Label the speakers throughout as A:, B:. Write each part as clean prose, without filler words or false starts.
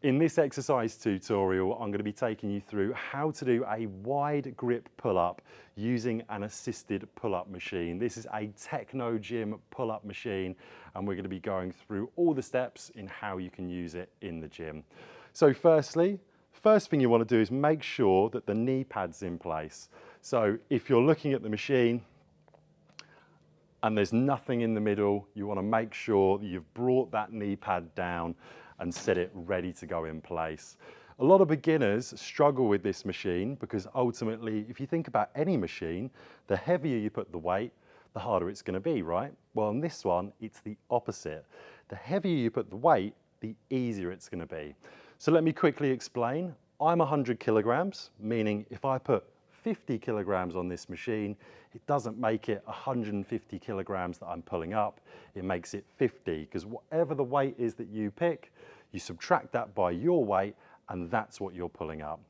A: In this exercise tutorial, I'm going to be taking you through how to do a wide grip pull-up using an assisted pull-up machine. This is a Technogym pull-up machine, and we're going to be going through all the steps in how you can use it in the gym. So first thing you want to do is make sure that the knee pad's in place. So if you're looking at the machine and there's nothing in the middle, you want to make sure that you've brought that knee pad down and set it ready to go in place. A lot of beginners struggle with this machine because ultimately, if you think about any machine, the heavier you put the weight, the harder it's going to be, right? Well, on this one, it's the opposite. The heavier you put the weight, the easier it's going to be. So let me quickly explain. I'm 100 kilograms, meaning if I put 50 kilograms on this machine, it doesn't make it 150 kilograms that I'm pulling up, it makes it 50, because whatever the weight is that you pick, you subtract that by your weight, and that's what you're pulling up.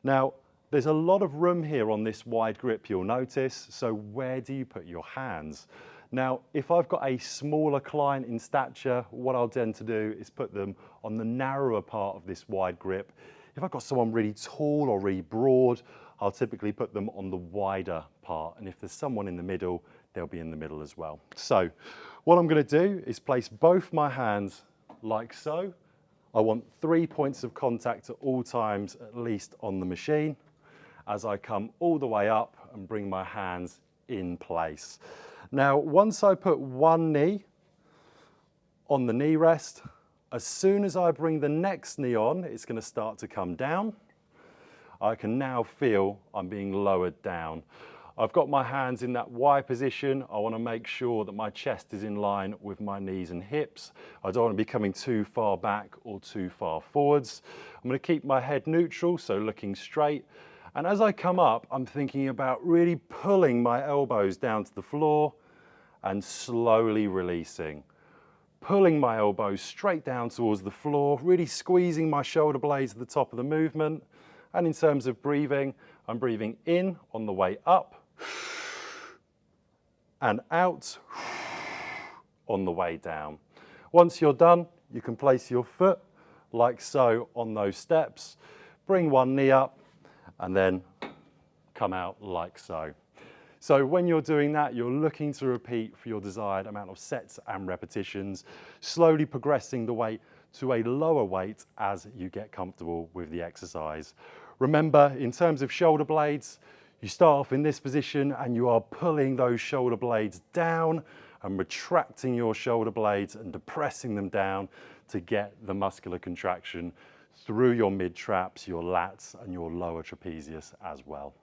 A: Now, there's a lot of room here on this wide grip, you'll notice, so where do you put your hands? Now, if I've got a smaller client in stature, what I'll tend to do is put them on the narrower part of this wide grip. If I've got someone really tall or really broad, I'll typically put them on the wider part. And if there's someone in the middle, they'll be in the middle as well. So what I'm going to do is place both my hands like so. I want 3 points of contact at all times, at least on the machine, as I come all the way up and bring my hands in place. Now, once I put one knee on the knee rest, as soon as I bring the next knee on, it's going to start to come down. I can now feel I'm being lowered down. I've got my hands in that Y position. I want to make sure that my chest is in line with my knees and hips. I don't want to be coming too far back or too far forwards. I'm going to keep my head neutral, so looking straight. And as I come up, I'm thinking about really pulling my elbows down to the floor and slowly releasing. Pulling my elbows straight down towards the floor, really squeezing my shoulder blades at the top of the movement. And in terms of breathing, I'm breathing in on the way up and out on the way down. Once you're done, you can place your foot like so on those steps, bring one knee up and then come out like so. So when you're doing that, you're looking to repeat for your desired amount of sets and repetitions, slowly progressing the weight to a lower weight as you get comfortable with the exercise. Remember, in terms of shoulder blades, you start off in this position and you are pulling those shoulder blades down and retracting your shoulder blades and depressing them down to get the muscular contraction through your mid traps, your lats and your lower trapezius as well.